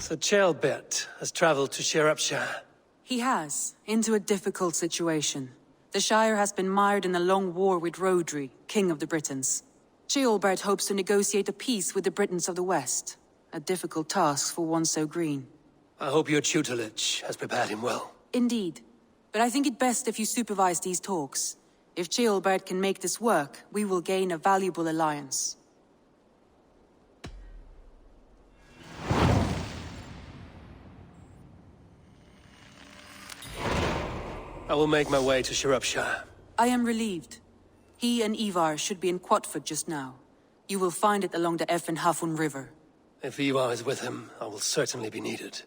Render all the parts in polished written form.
So Ceolbert has traveled to Shropshire. He has, into a difficult situation. The Shire has been mired in a long war with Rhodri, King of the Britons. Ceolbert hopes to negotiate a peace with the Britons of the West. A difficult task for one so green. I hope your tutelage has prepared him well. Indeed. But I think it best if you supervise these talks. If Ceolbert can make this work, we will gain a valuable alliance. I will make my way to Shropshire. I am relieved. He and Ivar should be in Quatford just now. You will find it along the Effen Hafun River. If Ivar is with him, I will certainly be needed.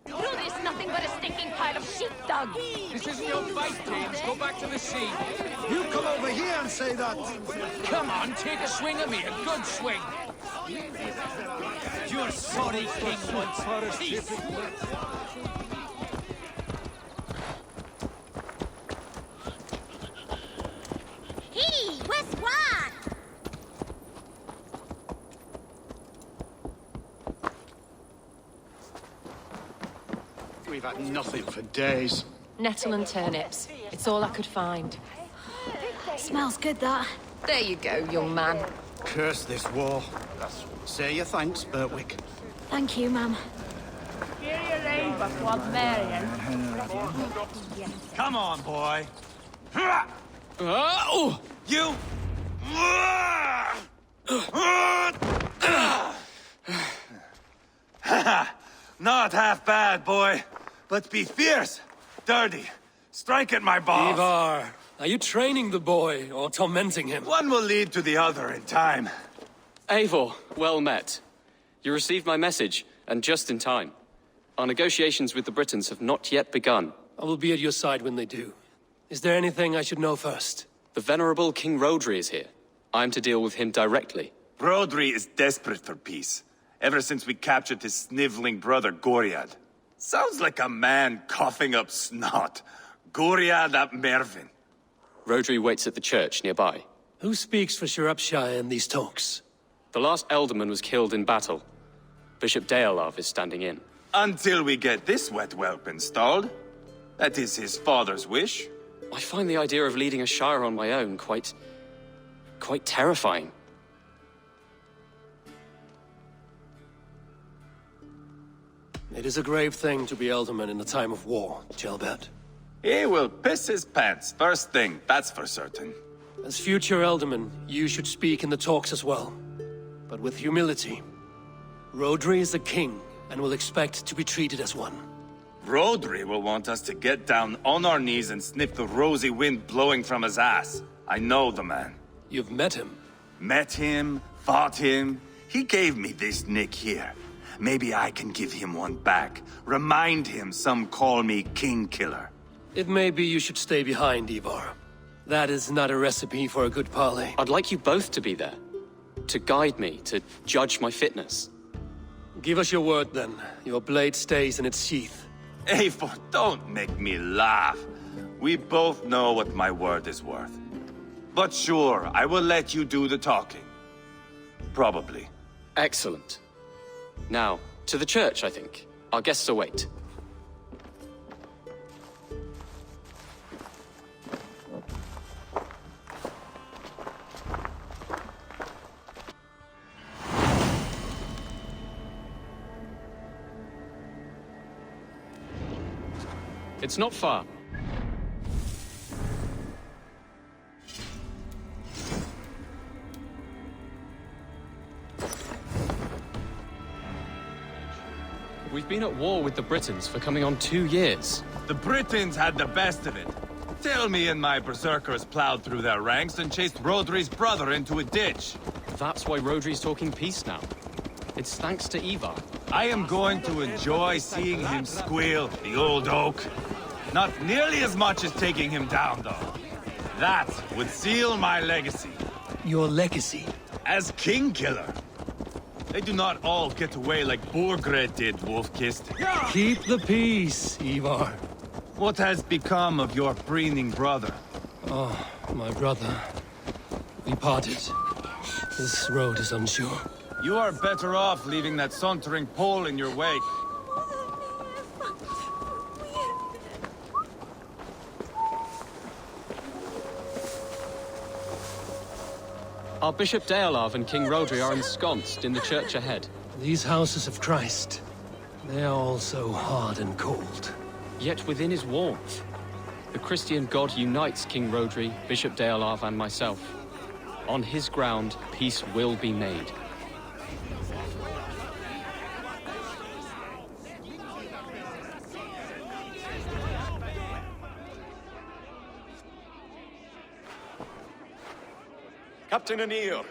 You know there's nothing but a stinking pile of sheepdog. This isn't your fight, James. Go back to the sea. You come over here and say that! Come on, take a swing at me. A good swing. Your sorry king wants for us. Hey, where's what? We've had nothing for days. Nettle and turnips. It's all I could find. Smells good, that. There you go, young man. Curse this war. Say your thanks, Bertwick. Thank you, ma'am. Come on, boy. Oh! You... Not half bad, boy. But be fierce, dirty. Strike at my balls. Ivar, are you training the boy or tormenting him? One will lead to the other in time. Eivor, well met. You received my message, and just in time. Our negotiations with the Britons have not yet begun. I will be at your side when they do. Is there anything I should know first? The venerable King Rhodri is here. I am to deal with him directly. Rhodri is desperate for peace, ever since we captured his sniveling brother Goriad. Sounds like a man coughing up snot. Goriad ap Mervin. Rhodri waits at the church nearby. Who speaks for Shropshire in these talks? The last alderman was killed in battle. Bishop Deolav is standing in. Until we get this wet whelp installed. That is his father's wish. I find the idea of leading a shire on my own quite terrifying. It is a grave thing to be alderman in the time of war, Ceolbert. He will piss his pants, first thing, that's for certain. As future alderman, you should speak in the talks as well. But with humility. Rhodri is a king, and will expect to be treated as one. Rhodri will want us to get down on our knees and sniff the rosy wind blowing from his ass. I know the man. You've met him. Met him, fought him. He gave me this nick here. Maybe I can give him one back. Remind him some call me King Killer. It may be you should stay behind, Ivar. That is not a recipe for a good parley. I'd like you both to be there. To guide me, to judge my fitness. Give us your word, then. Your blade stays in its sheath. Eivor, don't make me laugh. We both know what my word is worth. But sure, I will let you do the talking. Probably. Excellent. Now, to the church, I think. Our guests await. It's not far. We've been at war with the Britons for coming on 2 years. The Britons had the best of it. Tell me and my berserkers plowed through their ranks and chased Rhodri's brother into a ditch. That's why Rhodri's talking peace now. It's thanks to Ivar. I am going to enjoy seeing him squeal, the old oak. Not nearly as much as taking him down, though. That would seal my legacy. Your legacy? As King Killer. They do not all get away like Borgred did, Wolf-Kissed. Keep the peace, Ivar. What has become of your preening brother? Oh, my brother. We parted. This road is unsure. You are better off leaving that sauntering Pole in your wake. Our Bishop Deolav and King Rodri are ensconced in the church ahead. These houses of Christ, they are all so hard and cold. Yet within his warmth, the Christian God unites King Rodri, Bishop Deolav, and myself. On his ground, peace will be made. Captain Anir,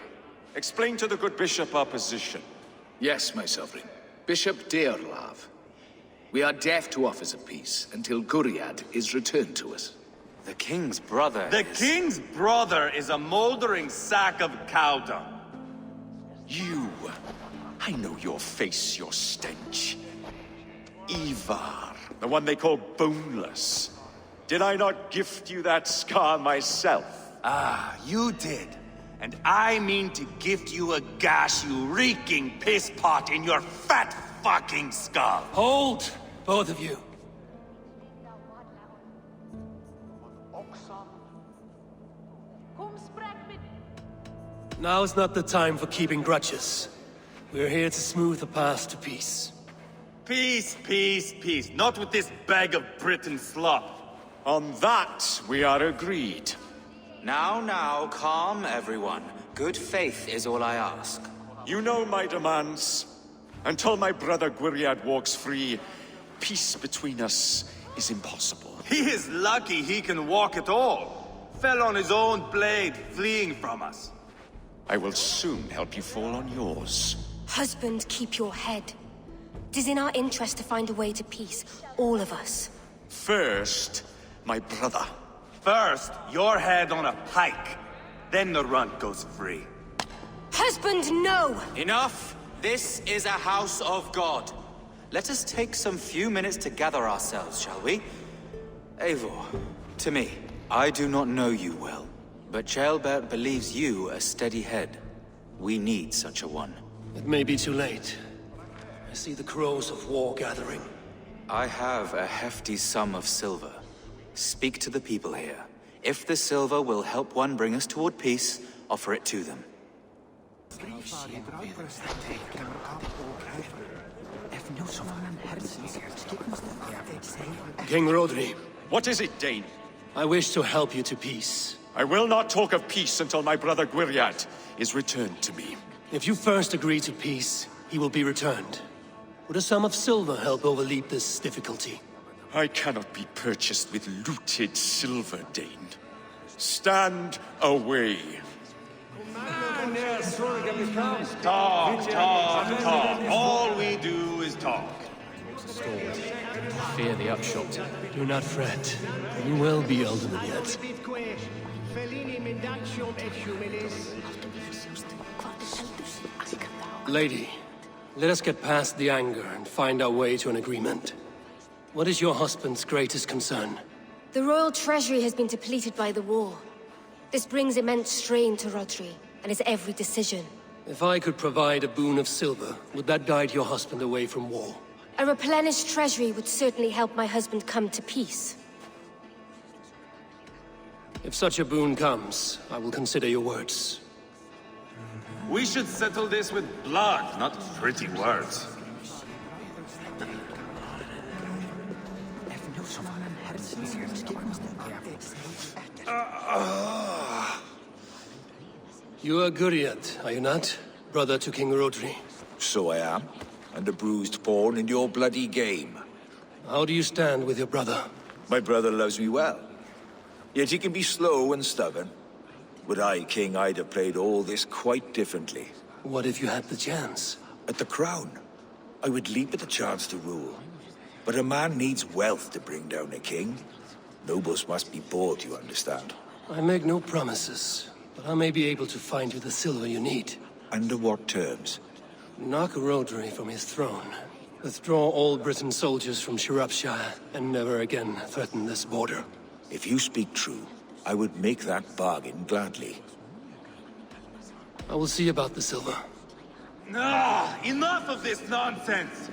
explain to the good bishop our position. Yes, my sovereign. Bishop Deolav. We are deaf to offers of peace until Guriad is returned to us. The king's brother is a moldering sack of cow dung. You. I know your face, your stench. Ivar, the one they call boneless. Did I not gift you that scar myself? Ah, you did. And I mean to gift you a gash, you reeking piss pot in your fat fucking skull. Hold, both of you. Now is not the time for keeping grudges. We're here to smooth the path to peace. Peace, peace, peace. Not with this bag of Britain slop. On that, we are agreed. Now, calm everyone. Good faith is all I ask. You know my demands. Until my brother Gwiriad walks free, peace between us is impossible. He is lucky he can walk at all. Fell on his own blade, fleeing from us. I will soon help you fall on yours. Husband, keep your head. It is in our interest to find a way to peace, all of us. First, my brother. First, your head on a pike. Then the runt goes free. Husband, no! Enough! This is a house of God. Let us take some few minutes to gather ourselves, shall we? Eivor, to me, I do not know you well, but Ceolbert believes you a steady head. We need such a one. It may be too late. I see the crows of war gathering. I have a hefty sum of silver. Speak to the people here. If the silver will help one bring us toward peace, offer it to them. King Rodri. What is it, Dane? I wish to help you to peace. I will not talk of peace until my brother Gwiriad is returned to me. If you first agree to peace, he will be returned. Would a sum of silver help overleap this difficulty? I cannot be purchased with looted silver, Dane. Stand away. Talk. All we do is talk. Fear the upshot. Do not fret. You will be alderman yet. Lady, let us get past the anger and find our way to an agreement. What is your husband's greatest concern? The royal treasury has been depleted by the war. This brings immense strain to Rodri, and his every decision. If I could provide a boon of silver, would that guide your husband away from war? A replenished treasury would certainly help my husband come to peace. If such a boon comes, I will consider your words. We should settle this with blood, not pretty words. You are Guriad, are you not? Brother to King Rodri. So I am, and a bruised pawn in your bloody game. How do you stand with your brother? My brother loves me well. Yet he can be slow and stubborn. Were I king, I'd have played all this quite differently. What if you had the chance? At the crown, I would leap at the chance to rule. But a man needs wealth to bring down a king. Nobles must be bought, you understand. I make no promises, but I may be able to find you the silver you need. Under what terms? Knock Rodri from his throne. Withdraw all Britain soldiers from Shropshire, and never again threaten this border. If you speak true, I would make that bargain gladly. I will see about the silver. Enough of this nonsense!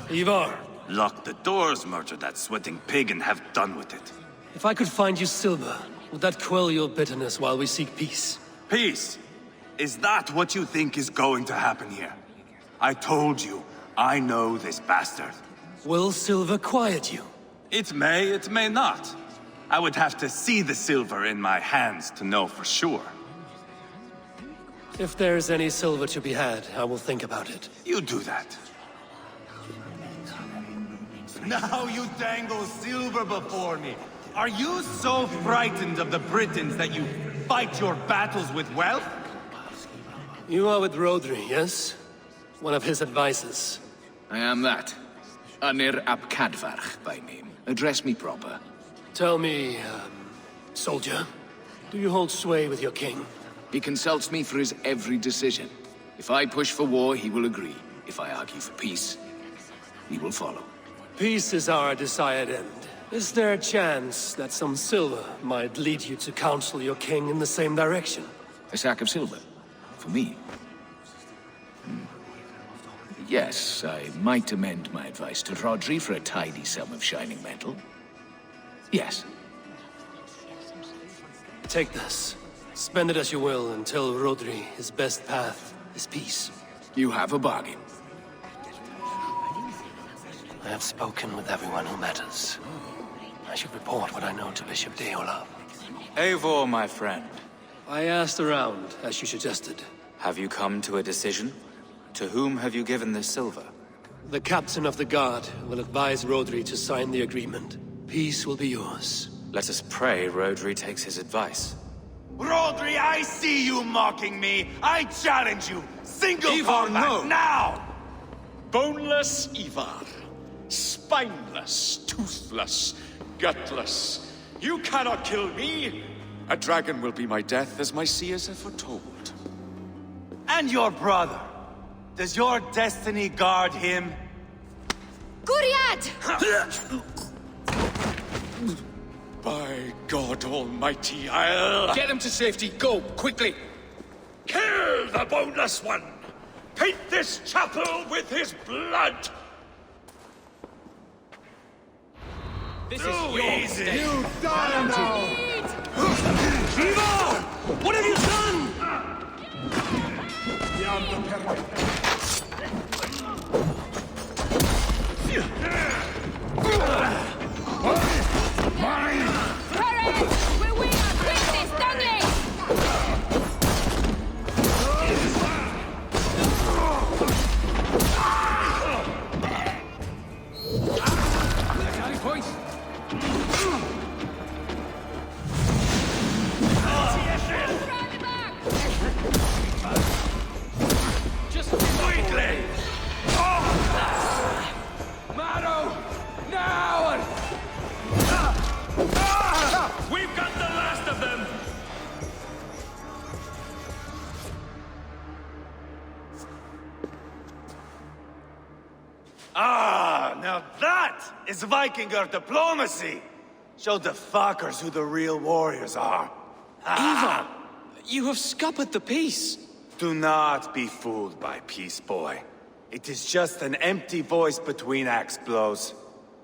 Ivar, Lock the doors, murder that sweating pig, and have done with it. if I could find you silver, would that quell your bitterness while we seek peace? Peace? Is that what you think is going to happen here? I told you, I know this bastard. Will silver quiet you? It may not. I would have to see the silver in my hands to know for sure. If there's any silver to be had, I will think about it. You do that. Now you dangle silver before me. Are you so frightened of the Britons that you fight your battles with wealth? You are with Rodri, yes? One of his advisors. I am that. Anir ap Cadfarch by name. Address me proper. Tell me, soldier, do you hold sway with your king? He consults me for his every decision. If I push for war, he will agree. If I argue for peace, he will follow. Peace is our desired end. Is there a chance that some silver might lead you to counsel your king in the same direction? A sack of silver? For me? Yes, I might amend my advice to Rodri for a tidy sum of shining metal. Yes. Take this. Spend it as you will and tell Rodri his best path is peace. You have a bargain. I have spoken with everyone who matters. I should report what I know to Bishop Deola. Eivor, my friend. I asked around, as you suggested. Have you come to a decision? To whom have you given this silver? The captain of the guard will advise Rodri to sign the agreement. Peace will be yours. Let us pray Rodri takes his advice. Rodri, I see you mocking me! I challenge you! Single Ivar, combat, no! now! Boneless Ivar. Spineless, toothless, gutless. You cannot kill me! A dragon will be my death, as my seers have foretold. And your brother. Does your destiny guard him? Guriad! By God Almighty, I'll... Get him to safety! Go, quickly! Kill the boneless one! Paint this chapel with his blood! This is your easy! mistake. Ivar! What have you done? Courage! We're winning! Quick this, Dudley! Just quickly! Maro! Now! We've got the last of them! Now that is Vikinger diplomacy! Show the fuckers who the real warriors are. Ivar! You have scuppered the peace! Do not be fooled by peace, boy. It is just an empty voice between axe blows.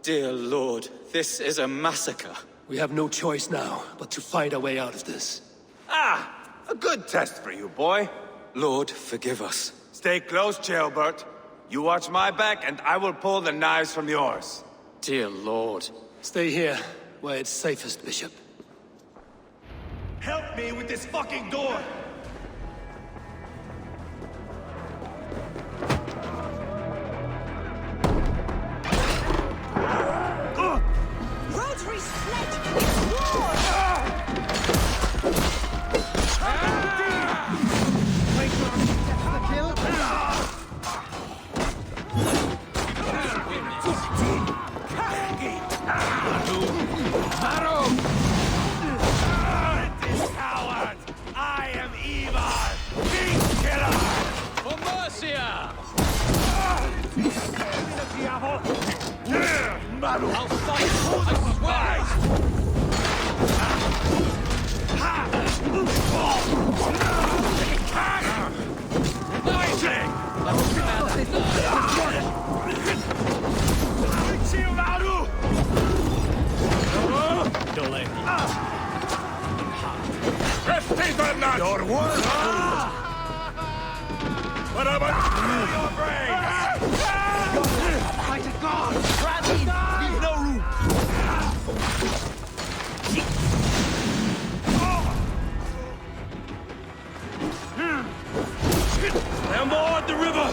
Dear Lord, this is a massacre. We have no choice now, but to fight our way out of this. A good test for you, boy. Lord, forgive us. Stay close, Jailbert. You watch my back, and I will pull the knives from yours. Dear Lord. Stay here, where it's safest, Bishop. Help me with this fucking door! Rodri's fled! It's war! Coward! I am done that! Your word! But I'm your brain! Fight it, God! Bradley! Leave no room! On board the river!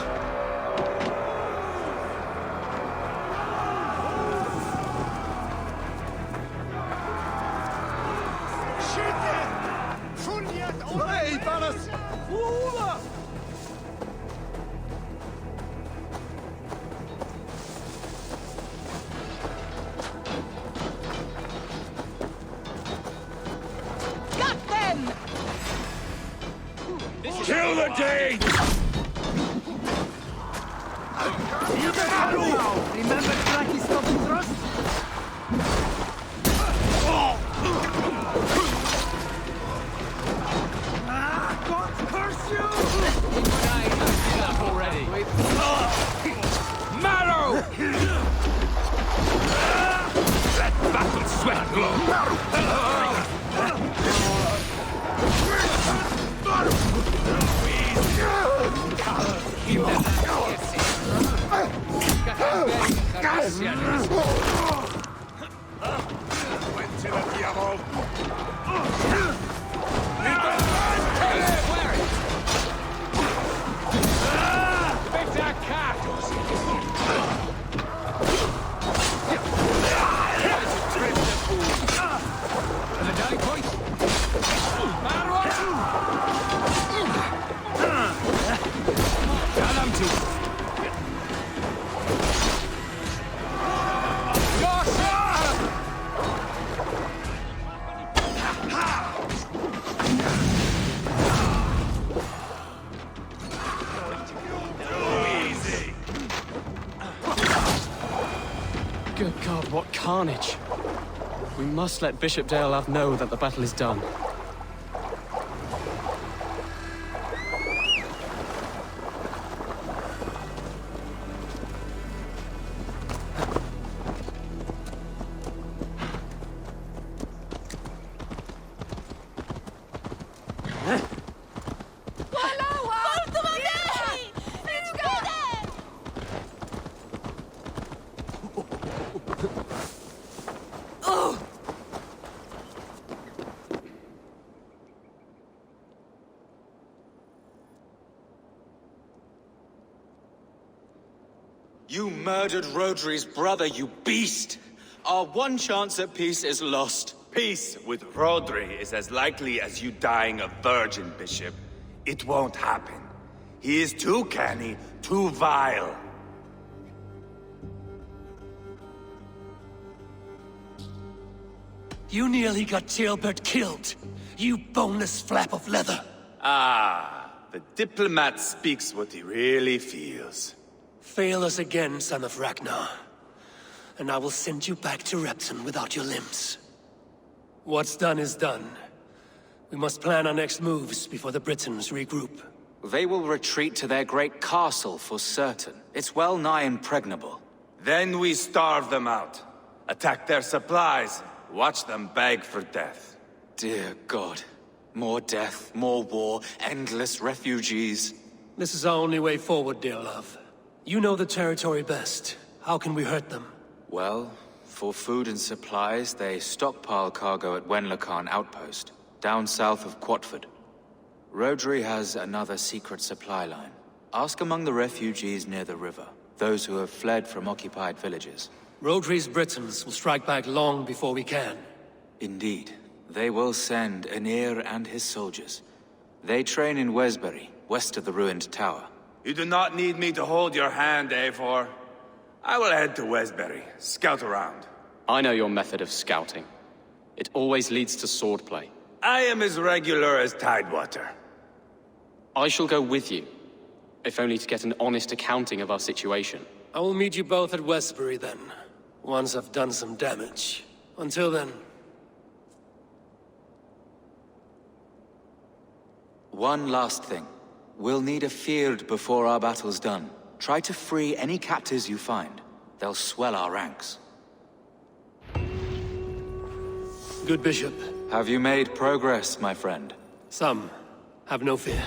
Hey, Banas! Got them! Kill the Danes! Remember Cracky Stop and Thrust? God curse you! Already. Marrow! Let battle sweat glow! Went to the diavolo! Good God, what carnage! We must let Bishop Deolav know that the battle is done. You murdered Rodri's brother, you beast! Our one chance at peace is lost. Peace with Rodri is as likely as you dying a virgin, Bishop. It won't happen. He is too canny, too vile. You nearly got Ceolbert killed, you boneless flap of leather. Ah, the diplomat speaks what he really feels. Fail us again, son of Ragnar, and I will send you back to Repton without your limbs. What's done is done. We must plan our next moves before the Britons regroup. They will retreat to their great castle for certain. It's well nigh impregnable. Then we starve them out. Attack their supplies. Watch them beg for death. Dear God. More death, more war, endless refugees. This is our only way forward, Deolav. You know the territory best. How can we hurt them? Well, for food and supplies, they stockpile cargo at Wenlacan Outpost, down south of Quatford. Rodri has another secret supply line. Ask among the refugees near the river, those who have fled from occupied villages. Rodri's Britons will strike back long before we can. Indeed. They will send Aenir and his soldiers. They train in Wesbury, west of the ruined tower. You do not need me to hold your hand, Eivor. I will head to Wesbury, scout around. I know your method of scouting. It always leads to swordplay. I am as regular as Tidewater. I shall go with you, if only to get an honest accounting of our situation. I will meet you both at Westbury then, once I've done some damage. Until then... One last thing. We'll need a field before our battle's done. Try to free any captives you find. They'll swell our ranks. Good, Bishop. Have you made progress, my friend? Some. Have no fear.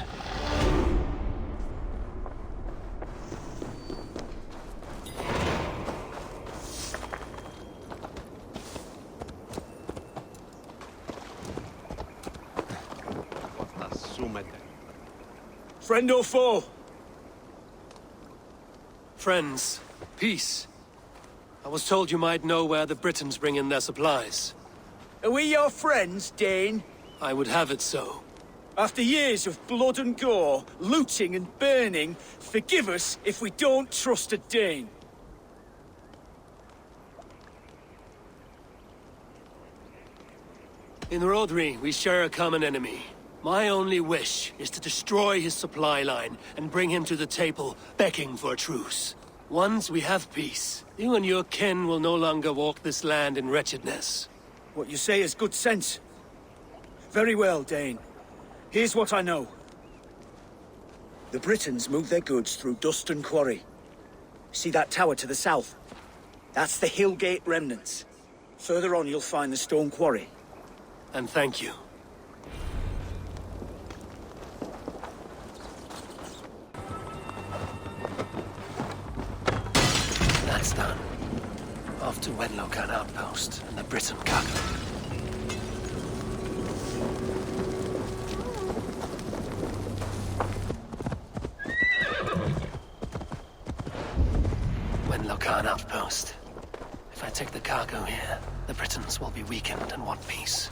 Friend or foe? Friends. Peace. I was told you might know where the Britons bring in their supplies. Are we your friends, Dane? I would have it so. After years of blood and gore, looting and burning, forgive us if we don't trust a Dane. In Rodri, we share a common enemy. My only wish is to destroy his supply line and bring him to the table, begging for a truce. Once we have peace, you and your kin will no longer walk this land in wretchedness. What you say is good sense. Very well, Dane. Here's what I know. The Britons move their goods through Dust and Quarry. See that tower to the south? That's the Hillgate remnants. Further on you'll find the stone quarry. And thank you. That's done. Off to Wenlocan Outpost and the Briton cargo. Wenlocan Outpost. If I take the cargo here, the Britons will be weakened and want peace.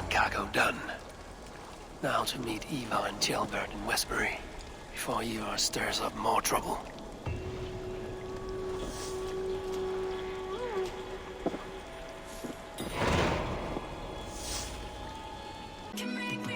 Cargo done. Now to meet Ivar and Tjelbert in Westbury, before Ivar stirs up more trouble. Can make me